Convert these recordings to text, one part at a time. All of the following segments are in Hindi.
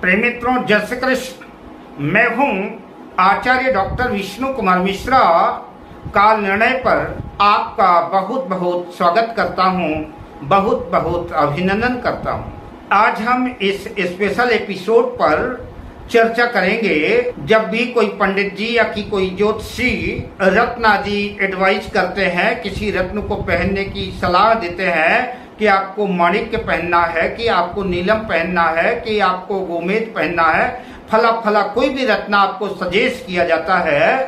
प्रेम मित्रों, जय श्री कृष्ण। मैं हूं आचार्य डॉक्टर विष्णु कुमार मिश्रा। काल निर्णय पर आपका बहुत बहुत स्वागत करता हूं, बहुत बहुत अभिनंदन करता हूं। आज हम इस स्पेशल एपिसोड पर चर्चा करेंगे। जब भी कोई पंडित जी या कि कोई ज्योतिषी रत्न आदि एडवाइज करते हैं, किसी रत्न को पहनने की सलाह देते हैं कि आपको माणिक्य पहनना है, कि आपको नीलम पहनना है, कि आपको गोमेद पहनना है, फला फला कोई भी रत्न आपको सजेस्ट किया जाता है,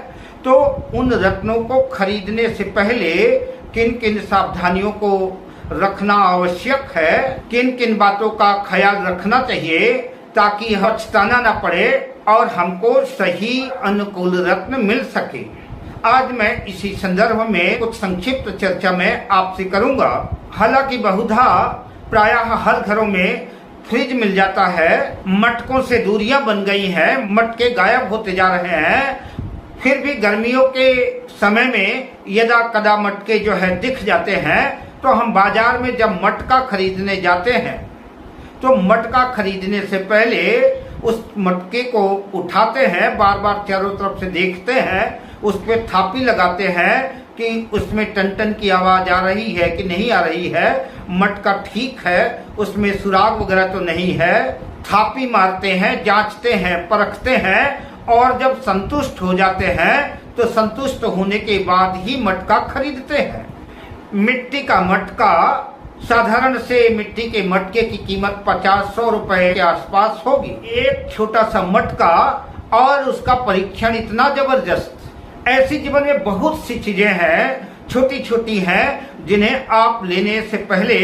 तो उन रत्नों को खरीदने से पहले किन किन सावधानियों को रखना आवश्यक है, किन किन बातों का ख्याल रखना चाहिए ताकि हचताना न पड़े और हमको सही अनुकूल रत्न मिल सके। आज मैं इसी संदर्भ में कुछ संक्षिप्त चर्चा में आपसे करूंगा। हालांकि बहुधा प्रायः हर घरों में फ्रिज मिल जाता है, मटकों से दूरियां बन गई हैं, मटके गायब होते जा रहे हैं। फिर भी गर्मियों के समय में यदा कदा मटके जो है दिख जाते हैं, तो हम बाजार में जब मटका खरीदने जाते हैं तो मटका खरीदने से पहले उस मटके को उठाते हैं, बार बार चारों तरफ से देखते हैं, उस पर थापी लगाते हैं कि उसमें टन टन की आवाज आ रही है कि नहीं आ रही है, मटका ठीक है, उसमें सुराग वगैरह तो नहीं है। थापी मारते हैं, जांचते हैं, परखते हैं और जब संतुष्ट हो जाते हैं तो संतुष्ट होने के बाद ही मटका खरीदते हैं। मिट्टी का मटका, साधारण से मिट्टी के मटके की कीमत 50-100 रुपए के आसपास होगी। एक छोटा सा मटका और उसका परीक्षण इतना जबरदस्त। ऐसी जीवन में बहुत सी चीजें हैं, छोटी छोटी हैं, जिन्हें आप लेने से पहले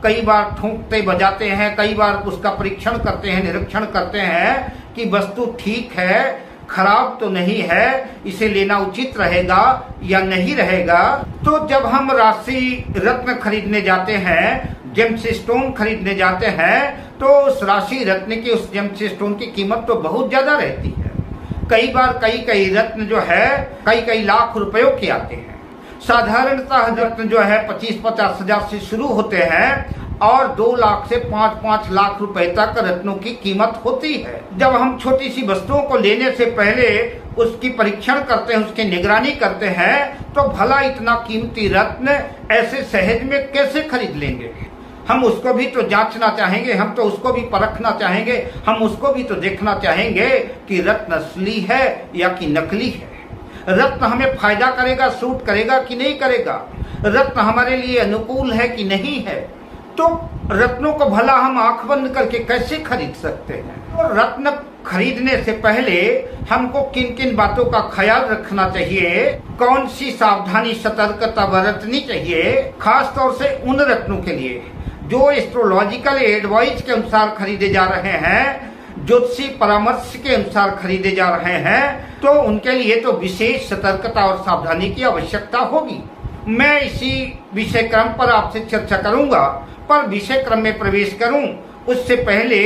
कई बार ठोंकते बजाते हैं, कई बार उसका परीक्षण करते हैं, निरीक्षण करते हैं कि वस्तु ठीक है, खराब तो नहीं है, इसे लेना उचित रहेगा या नहीं रहेगा। तो जब हम राशि रत्न खरीदने जाते हैं, जेम्स स्टोन खरीदने जाते हैं, तो उस राशि रत्न की, उस जेम्स स्टोन की कीमत तो बहुत ज्यादा रहती है। कई बार कई रत्न जो है कई लाख रुपयों के आते हैं। साधारणतः रत्न जो है 25-50 हजार से शुरू होते हैं और 2 लाख से 5-5 लाख रुपए तक रत्नों की कीमत होती है। जब हम छोटी सी वस्तुओं को लेने से पहले उसकी परीक्षण करते हैं, उसकी निगरानी करते हैं, तो भला इतना कीमती रत्न ऐसे सहज में कैसे खरीद लेंगे। हम उसको भी तो जांचना चाहेंगे, हम तो उसको भी परखना चाहेंगे, हम उसको भी तो देखना चाहेंगे कि रत्न असली है या कि नकली है। रत्न हमें फायदा करेगा, सूट करेगा कि नहीं करेगा, रत्न हमारे लिए अनुकूल है कि नहीं है। तो रत्नों को भला हम आंख बंद करके कैसे खरीद सकते हैं। और रत्न खरीदने से पहले हमको किन किन बातों का ख्याल रखना चाहिए, कौन सी सावधानी सतर्कता बरतनी चाहिए, खास तौर से उन रत्नों के लिए जो एस्ट्रोलॉजिकल एडवाइस के अनुसार खरीदे जा रहे हैं, ज्योतिषी परामर्श के अनुसार खरीदे जा रहे हैं, तो उनके लिए तो विशेष सतर्कता और सावधानी की आवश्यकता होगी। मैं इसी विषय क्रम पर आपसे चर्चा करूंगा, पर विषय क्रम में प्रवेश करूं उससे पहले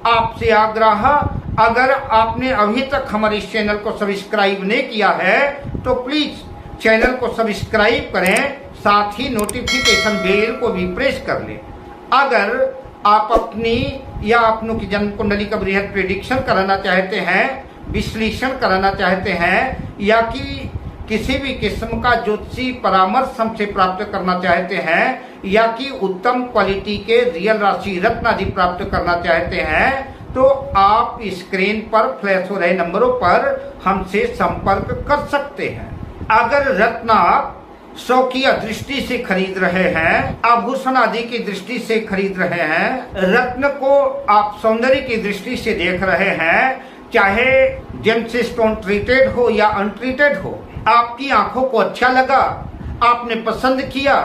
आपसे आग्रह, अगर आपने अभी तक हमारे इस चैनल को सब्सक्राइब नहीं किया है तो प्लीज चैनल को सब्सक्राइब करें, साथ ही नोटिफिकेशन बेल को भी प्रेस कर लें। अगर आप अपनी या अपनों की जन्म कुंडली का बृहद प्रेडिक्शन कराना चाहते हैं, विश्लेषण कराना चाहते हैं, या कि किसी भी किस्म का ज्योतिषी परामर्श हमसे प्राप्त करना चाहते हैं, या कि उत्तम क्वालिटी के रियल राशि रत्न आदि प्राप्त करना चाहते हैं, तो आप स्क्रीन पर फ्लैश हो रहे नंबरों पर हमसे संपर्क कर सकते हैं। अगर रत्न आप शौकिया दृष्टि से खरीद रहे हैं, आभूषण आदि की दृष्टि से खरीद रहे हैं, रत्न को आप सौंदर्य की दृष्टि से देख रहे हैं, चाहे जेम्स स्टोन ट्रीटेड हो या अनट्रीटेड हो, आपकी आंखों को अच्छा लगा, आपने पसंद किया,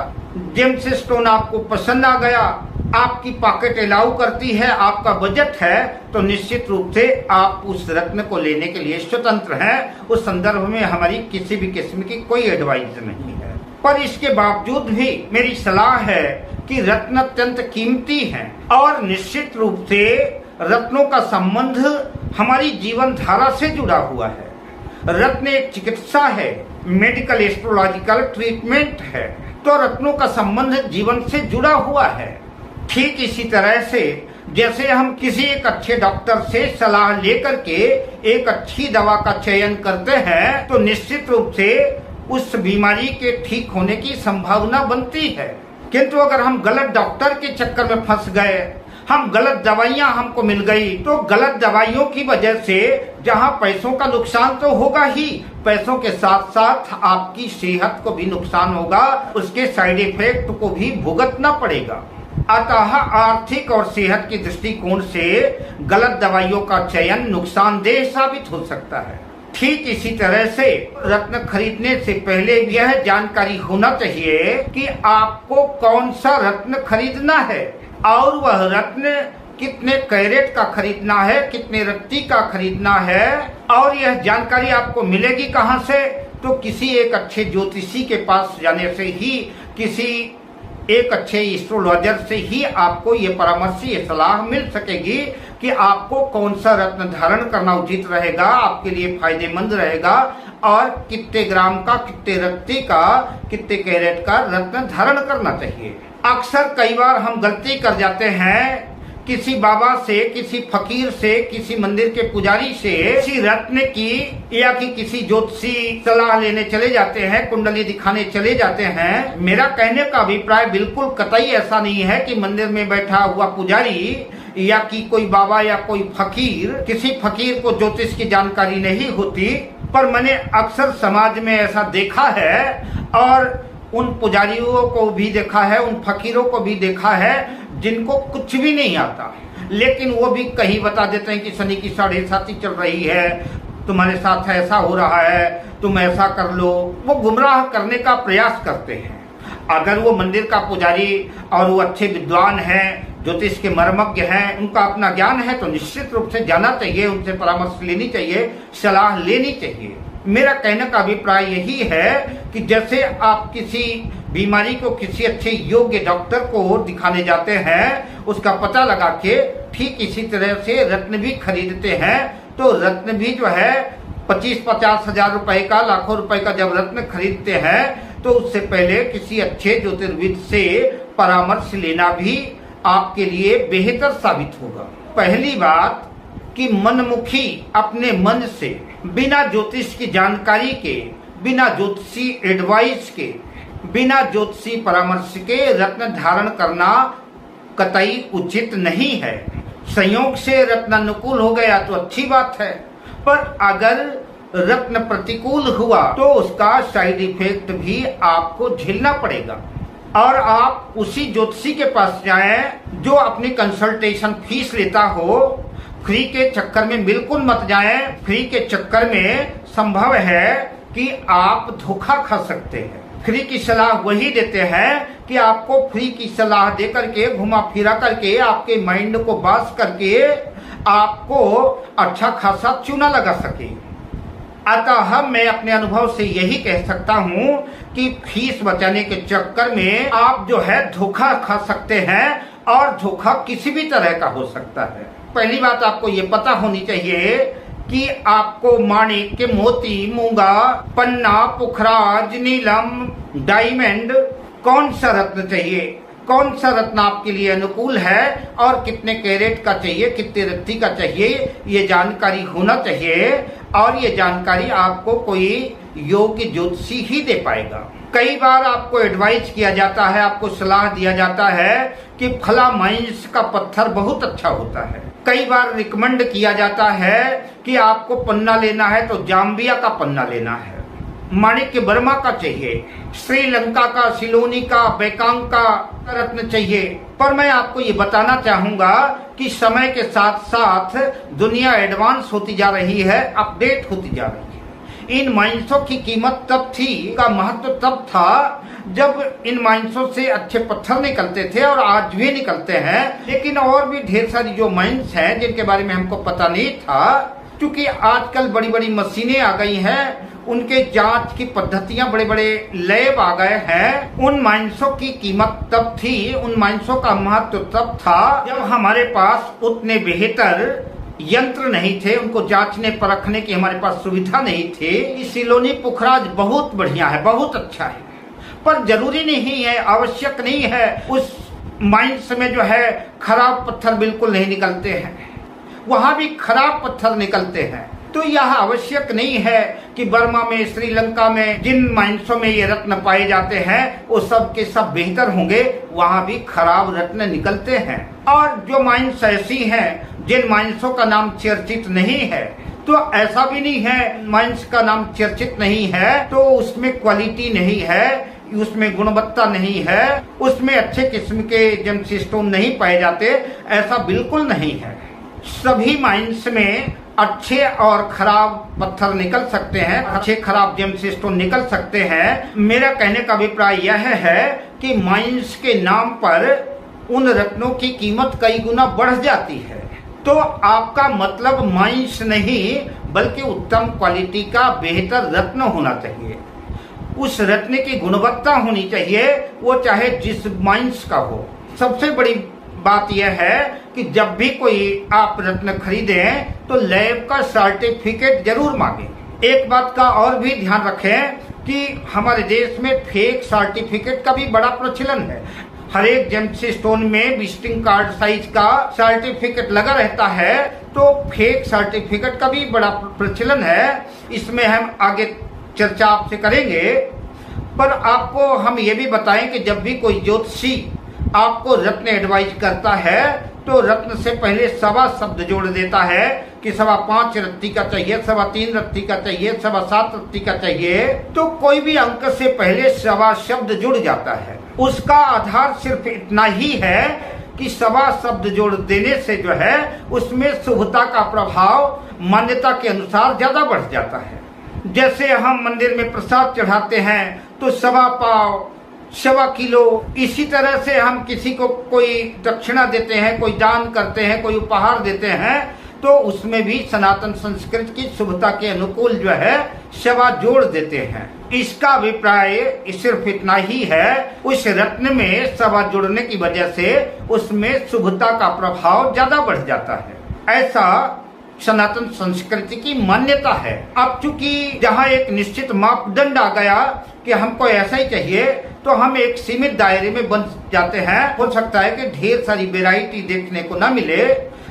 जेम्स स्टोन आपको पसंद आ गया, आपकी पॉकेट अलाउ करती है, आपका बजट है, तो निश्चित रूप से आप उस रत्न को लेने के लिए स्वतंत्र हैं। उस संदर्भ में हमारी किसी भी किस्म की कोई एडवाइस नहीं है। पर इसके बावजूद भी मेरी सलाह है कि रत्न अत्यंत कीमती हैं और निश्चित रूप से रत्नों का संबंध हमारी जीवन धारा से जुड़ा हुआ है। रत्न एक चिकित्सा है, मेडिकल एस्ट्रोलॉजिकल ट्रीटमेंट है, तो रत्नों का संबंध जीवन से जुड़ा हुआ है। ठीक इसी तरह से जैसे हम किसी एक अच्छे डॉक्टर से सलाह लेकर के एक अच्छी दवा का चयन करते हैं तो निश्चित रूप से उस बीमारी के ठीक होने की संभावना बनती है। किंतु अगर हम गलत डॉक्टर के चक्कर में फंस गए, हम गलत दवाइयां हमको मिल गई, तो गलत दवाइयों की वजह से जहां पैसों का नुकसान तो होगा ही, पैसों के साथ साथ आपकी सेहत को भी नुकसान होगा, उसके साइड इफेक्ट को भी भुगतना पड़ेगा। अतः आर्थिक और सेहत की दृष्टिकोण से गलत दवाइयों का चयन नुकसानदेह साबित हो सकता है। ठीक इसी तरह से रत्न खरीदने से पहले यह जानकारी होना चाहिए कि आपको कौन सा रत्न खरीदना है और वह रत्न कितने कैरेट का खरीदना है, कितने रत्ती का खरीदना है। और यह जानकारी आपको मिलेगी कहां से? तो किसी एक अच्छे ज्योतिषी के पास जाने से ही, किसी एक अच्छे एस्ट्रोलॉजर से ही आपको ये परामर्श, ये सलाह मिल सकेगी कि आपको कौन सा रत्न धारण करना उचित रहेगा, आपके लिए फायदेमंद रहेगा और कितने ग्राम का, कितने रत्ती का, कितने कैरेट का रत्न धारण करना चाहिए। अक्सर कई बार हम गलती कर जाते हैं, किसी बाबा से, किसी फकीर से, किसी मंदिर के पुजारी से किसी रत्न की या कि किसी ज्योतिषी सलाह लेने चले जाते हैं, कुंडली दिखाने चले जाते हैं। मेरा कहने का अभिप्राय बिल्कुल कतई ऐसा नहीं है कि मंदिर में बैठा हुआ पुजारी या कि कोई बाबा या कोई फकीर, किसी फकीर को ज्योतिष की जानकारी नहीं होती, पर मैंने अक्सर समाज में ऐसा देखा है और उन पुजारियों को भी देखा है, उन फकीरों को भी देखा है जिनको कुछ भी नहीं आता, लेकिन वो भी कहीं बता देते हैं कि शनि की 7.5 चल रही है, तुम्हारे साथ ऐसा हो रहा है, तुम ऐसा कर लो। वो गुमराह करने का प्रयास करते हैं। अगर वो मंदिर का पुजारी और वो अच्छे विद्वान हैं, ज्योतिष के मर्मज्ञ हैं, उनका अपना ज्ञान है, तो निश्चित रूप से जाना चाहिए, उनसे परामर्श लेनी चाहिए, सलाह लेनी चाहिए। मेरा कहने का अभिप्राय यही है कि जैसे आप किसी बीमारी को किसी अच्छे योग्य डॉक्टर को दिखाने जाते हैं, उसका पता लगा के ठीक इसी तरह से रत्न भी खरीदते हैं। तो रत्न भी जो है 25-50 हजार रुपए का, लाखों रुपए का जब रत्न खरीदते हैं तो उससे पहले किसी अच्छे ज्योतिर्विद से परामर्श लेना भी आपके लिए बेहतर साबित होगा। पहली बात कि मनमुखी अपने मन से बिना ज्योतिष की जानकारी के, बिना ज्योतिषी एडवाइस के, बिना ज्योतिषी परामर्श के रत्न धारण करना कतई उचित नहीं है। संयोग से रत्न अनुकूल हो गया तो अच्छी बात है, पर अगर रत्न प्रतिकूल हुआ तो उसका साइड इफेक्ट भी आपको झेलना पड़ेगा। और आप उसी ज्योतिषी के पास जाएं जो अपनी कंसल्टेशन फीस लेता हो। फ्री के चक्कर में बिल्कुल मत जाएं। फ्री के चक्कर में संभव है कि आप धोखा खा सकते हैं। फ्री की सलाह वही देते हैं कि आपको फ्री की सलाह दे करके, घुमा फिरा करके, आपके माइंड को बास करके आपको अच्छा खासा चूना लगा सके। अतः मैं अपने अनुभव से यही कह सकता हूँ कि फीस बचाने के चक्कर में आप जो है धोखा खा सकते हैं, और धोखा किसी भी तरह का हो सकता है। पहली बात आपको ये पता होनी चाहिए कि आपको माणिक, मोती, मूंगा, पन्ना, पुखराज, नीलम, डायमंड कौन सा रत्न चाहिए, कौन सा रत्न आपके लिए अनुकूल है और कितने कैरेट का चाहिए, कितने रत्ती का चाहिए, ये जानकारी होना चाहिए। और ये जानकारी आपको कोई योग्य ज्योतिषी ही दे पाएगा। कई बार आपको एडवाइस किया जाता है, आपको सलाह दिया जाता है कि फला माइंस का पत्थर बहुत अच्छा होता है। कई बार रिकमेंड किया जाता है कि आपको पन्ना लेना है तो जाम्बिया का पन्ना लेना है, माणिक्य वर्मा का चाहिए, श्रीलंका का, सिलोनी का, बेकांग का रत्न चाहिए। पर मैं आपको ये बताना चाहूंगा कि समय के साथ साथ दुनिया एडवांस होती जा रही है, अपडेट होती जा रही है। इन माइंसों की कीमत तब थी, का महत्व तब था जब इन माइंसों से अच्छे पत्थर निकलते थे, और आज भी निकलते हैं। लेकिन और भी ढेर सारी जो माइंस हैं जिनके बारे में हमको पता नहीं था, क्योंकि आजकल बड़ी बड़ी मशीनें आ गई हैं, उनके जांच की पद्धतियां, बड़े बड़े लैब आ गए हैं। उन माइंसों की कीमत तब थी, उन माइंसों का महत्व तब था जब हमारे पास उतने बेहतर यंत्र नहीं थे, उनको जांचने परखने की हमारे पास सुविधा नहीं थी। सिलोनी पुखराज बहुत बढ़िया है, बहुत अच्छा है, पर जरूरी नहीं है, आवश्यक नहीं है उस माइंस में जो है खराब पत्थर बिल्कुल नहीं निकलते हैं, वहां भी खराब पत्थर निकलते हैं। तो यह आवश्यक नहीं है कि बर्मा में, श्रीलंका में जिन माइंसों में ये रत्न पाए जाते हैं वो सब के सब बेहतर होंगे, वहां भी खराब रत्न निकलते हैं। और जो माइंस ऐसी हैं जिन माइंसों का नाम चर्चित नहीं है, तो ऐसा भी नहीं है माइंस का नाम चर्चित नहीं है तो उसमें क्वालिटी नहीं है, उसमें गुणवत्ता नहीं है, उसमें अच्छे किस्म के जेमस्टोन नहीं पाए जाते, ऐसा बिल्कुल नहीं है। सभी माइंस में अच्छे और खराब पत्थर निकल सकते हैं, अच्छे खराब जेमस्टोन निकल सकते हैं। मेरा कहने का अभिप्राय यह है कि माइंस के नाम पर उन रत्नों की कीमत कई गुना बढ़ जाती है। तो आपका मतलब माइंस नहीं बल्कि उत्तम क्वालिटी का बेहतर रत्न होना चाहिए, उस रत्न की गुणवत्ता होनी चाहिए, वो चाहे जिस माइंस का हो। सबसे बड़ी बात यह है कि जब भी कोई आप रत्न खरीदें तो लैब का सर्टिफिकेट जरूर मांगें। एक बात का और भी ध्यान रखें कि हमारे देश में फेक सर्टिफिकेट का भी बड़ा प्रचलन है। हर एक जेमस्टोन में विजिटिंग कार्ड साइज का सर्टिफिकेट लगा रहता है, तो फेक सर्टिफिकेट का भी बड़ा प्रचलन है। इसमें हम आगे चर्चा आपसे करेंगे, पर आपको हम ये भी बताएं कि जब भी कोई ज्योतिषी आपको रत्न एडवाइज करता है तो रत्न से पहले सवा शब्द जोड़ देता है कि 5.25 रत्ती का चाहिए, 3.25 रत्ती का चाहिए, 7.25 रत्ती का चाहिए। तो कोई भी अंक से पहले सवा शब्द जुड़ जाता है। उसका आधार सिर्फ इतना ही है कि सवा शब्द जोड़ देने से जो है उसमें शुभता का प्रभाव मान्यता के अनुसार ज्यादा बढ़ जाता है। जैसे हम मंदिर में प्रसाद चढ़ाते हैं तो 1.25 पाव, 1.25 किलो, इसी तरह से हम किसी को कोई दक्षिणा देते हैं, कोई दान करते हैं, कोई उपहार देते हैं, तो उसमें भी सनातन संस्कृति की शुभता के अनुकूल जो है 1.25 जोड़ देते हैं। इसका अभिप्राय सिर्फ इतना ही है, उस रत्न में 1.25 जोड़ने की वजह से उसमें शुभता का प्रभाव ज्यादा बढ़ जाता है। ऐसा सनातन संस्कृति की मान्यता है। अब चूंकि जहाँ एक निश्चित मापदंड आ गया कि हमको ऐसा ही चाहिए, तो हम एक सीमित दायरे में बन जाते हैं। हो सकता है कि ढेर सारी वैरायटी देखने को ना मिले,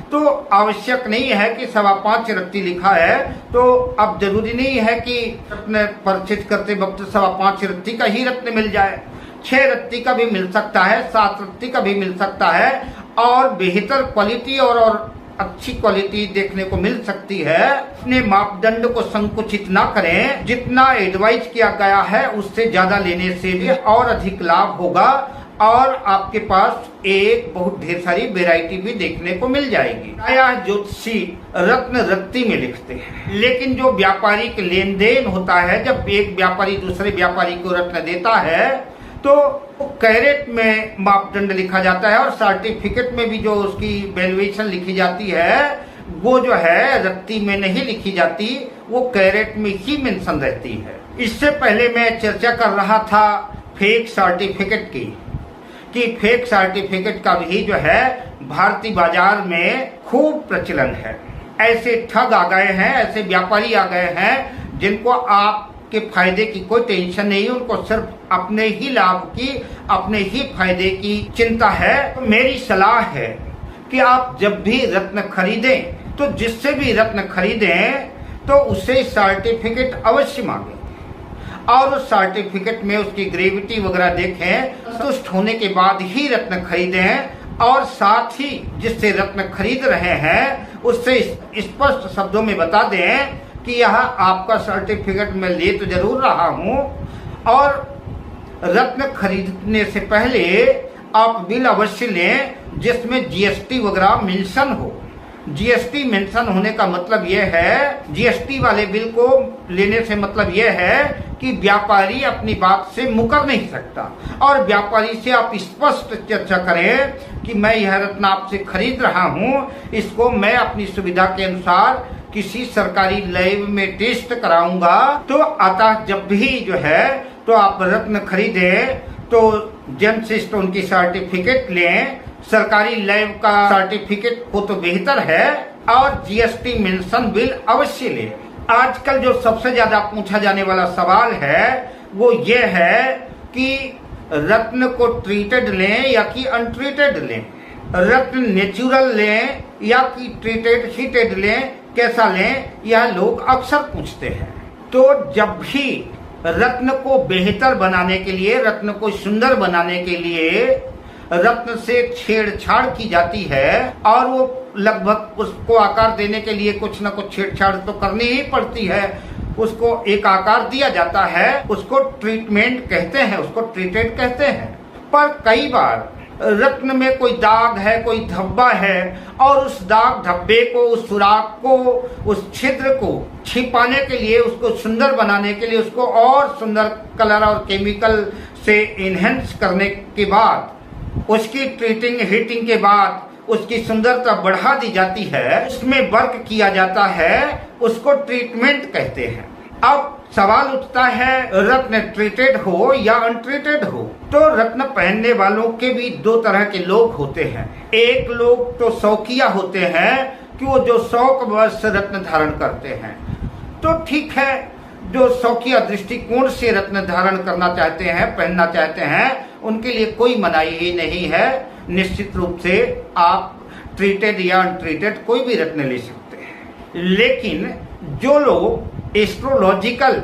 तो आवश्यक नहीं है कि 5.25 रत्ती लिखा है तो अब जरूरी नहीं है कि रत्न परचेज करते वक्त 5.25 रत्ती का ही रत्न मिल जाए। 6 रत्ती का भी मिल सकता है, 7 रत्ती का भी मिल सकता है, और बेहतर क्वालिटी और अच्छी क्वालिटी देखने को मिल सकती है। अपने मापदंड को संकुचित ना करें, जितना एडवाइज किया गया है उससे ज्यादा लेने से भी और अधिक लाभ होगा, और आपके पास एक बहुत ढेर सारी वैरायटी भी देखने को मिल जाएगी। प्रायः ज्योतिषी रत्न रत्ती में लिखते हैं, लेकिन जो व्यापारिक लेन देन होता है, जब एक व्यापारी दूसरे व्यापारी को रत्न देता है तो कैरेट में मापदंड लिखा जाता है, और सर्टिफिकेट में भी जो उसकी वैल्यूएशन लिखी जाती है वो जो है रत्ती में नहीं लिखी जाती, वो कैरेट में ही मेंशन रहती है। इससे पहले मैं चर्चा कर रहा था फेक सर्टिफिकेट की, कि फेक सर्टिफिकेट का भी जो है भारतीय बाजार में खूब प्रचलन है। ऐसे ठग आ गए हैं, ऐसे व्यापारी आ गए हैं जिनको आपके फायदे की कोई टेंशन नहीं, उनको सिर्फ अपने ही लाभ की, अपने ही फायदे की चिंता है। तो मेरी सलाह है कि आप जब भी रत्न खरीदें तो जिससे भी रत्न खरीदें तो उससे सर्टिफिकेट अवश्य मांगें, और उस सर्टिफिकेट में उसकी ग्रेविटी वगैरह देखें, संतुष्ट होने के बाद ही रत्न खरीदें, और साथ ही जिससे रत्न खरीद रहे हैं उससे स्पष्ट शब्दों में बता दें कि यह आपका सर्टिफिकेट मैं ले तो जरूर रहा हूं, और रत्न खरीदने से पहले आप बिल अवश्य लें जिसमें जीएसटी वगैरह मेंशन हो। जीएसटी मेंशन होने का मतलब यह है, जीएसटी वाले बिल को लेने से मतलब यह है कि व्यापारी अपनी बात से मुकर नहीं सकता, और व्यापारी से आप स्पष्ट चर्चा करें कि मैं यह रत्न आपसे खरीद रहा हूं, इसको मैं अपनी सुविधा के अनुसार किसी सरकारी लैब में टेस्ट कराऊंगा। तो अतः जब भी जो है तो आप रत्न खरीदें तो जेमस्टोन की सर्टिफिकेट लें, सरकारी लैब का सर्टिफिकेट हो तो बेहतर है, और जीएसटी मेंशन बिल अवश्य लें। आजकल जो सबसे ज्यादा पूछा जाने वाला सवाल है वो ये है कि रत्न को ट्रीटेड लें या कि अनट्रीटेड लें, रत्न नेचुरल लें या कि ट्रीटेड हीटेड लें, कैसा लें, यह लोग अक्सर पूछते हैं। तो जब भी रत्न को बेहतर बनाने के लिए, रत्न को सुंदर बनाने के लिए रत्न से छेड़छाड़ की जाती है और वो लगभग उसको आकार देने के लिए कुछ न कुछ छेड़छाड़ तो करनी ही पड़ती है, उसको एक आकार दिया जाता है, उसको ट्रीटमेंट कहते हैं, उसको ट्रीटेड कहते हैं। पर कई बार रत्न में कोई दाग है, कोई धब्बा है और उस दाग धब्बे को, उस सुराख को, उस छिद्र को छिपाने के लिए, उसको सुंदर बनाने के लिए, उसको और सुंदर कलर और केमिकल से इनहेंस करने के बाद, उसकी ट्रीटिंग हीटिंग के बाद उसकी सुंदरता बढ़ा दी जाती है, उसमें वर्क किया जाता है, उसको ट्रीटमेंट कहते हैं। अब सवाल उठता है रत्न ट्रीटेड हो या अनट्रीटेड हो। तो रत्न पहनने वालों के भी दो तरह के लोग होते हैं। एक लोग तो शौकिया होते हैं कि वो जो शौकवश रत्न धारण करते हैं, तो ठीक है, जो शौकिया दृष्टिकोण से रत्न धारण करना चाहते हैं, पहनना चाहते हैं, उनके लिए कोई मनाही ही नहीं है। निश्चित रूप से आप ट्रीटेड या अनट्रीटेड कोई भी रत्न ले सकते हैं। लेकिन जो लोग एस्ट्रोलॉजिकल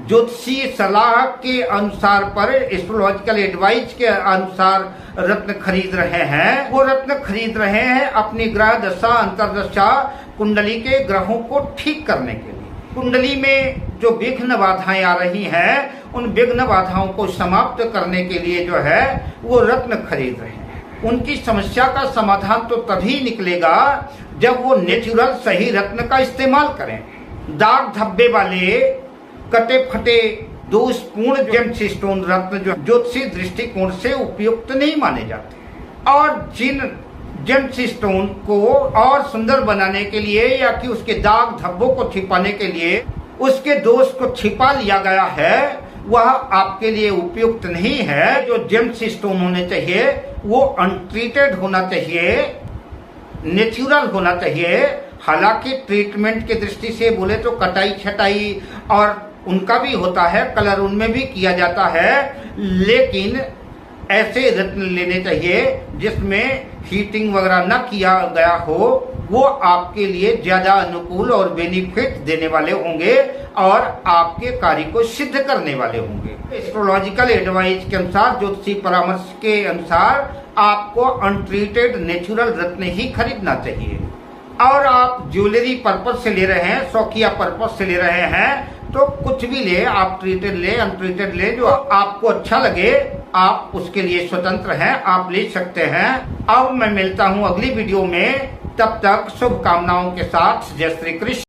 ज्योतिषीय सलाह के अनुसार पर, एस्ट्रोलॉजिकल एडवाइस के अनुसार रत्न खरीद रहे हैं, वो रत्न खरीद रहे हैं अपनी ग्रह दशा, अंतर्दशा, कुंडली के ग्रहों को ठीक करने के लिए। कुंडली में जो विघ्न बाधाएं आ रही हैं, उन विघ्न बाधाओं को समाप्त करने के लिए जो है वो रत्न खरीद रहे हैं। उनकी समस्या का समाधान तो तभी निकलेगा जब वो नेचुरल सही रत्न का इस्तेमाल करें। दाग धब्बे वाले, कटे फटे, दोषपूर्ण जेमस्टोन रत्न जो ज्योतिषीय दृष्टिकोण से उपयुक्त नहीं माने जाते, और जिन जेमस्टोन को और सुंदर बनाने के लिए या कि उसके दाग धब्बों को छिपाने के लिए उसके दोष को छिपा लिया गया है, वह आपके लिए उपयुक्त नहीं है। जो जेमस्टोन होने चाहिए वो अनट्रीटेड होना चाहिए, नेचुरल होना चाहिए। हालांकि ट्रीटमेंट की दृष्टि से बोले तो कटाई छटाई और उनका भी होता है, कलर उनमें भी किया जाता है, लेकिन ऐसे रत्न लेने चाहिए जिसमें हीटिंग वगैरह न किया गया हो, वो आपके लिए ज्यादा अनुकूल और बेनिफिट देने वाले होंगे और आपके कार्य को सिद्ध करने वाले होंगे। एस्ट्रोलॉजिकल एडवाइस के अनुसार, ज्योतिषीय परामर्श के अनुसार आपको अनट्रीटेड नेचुरल रत्न ही खरीदना चाहिए। और आप ज्वेलरी पर्पज से ले रहे हैं, शौकिया पर्पज से ले रहे हैं, तो कुछ भी ले, आप ट्रीटेड ले, अनट्रीटेड ले, जो आपको अच्छा लगे आप उसके लिए स्वतंत्र हैं, आप ले सकते हैं। अब मैं मिलता हूं अगली वीडियो में, तब तक शुभकामनाओं के साथ। जय श्री कृष्ण।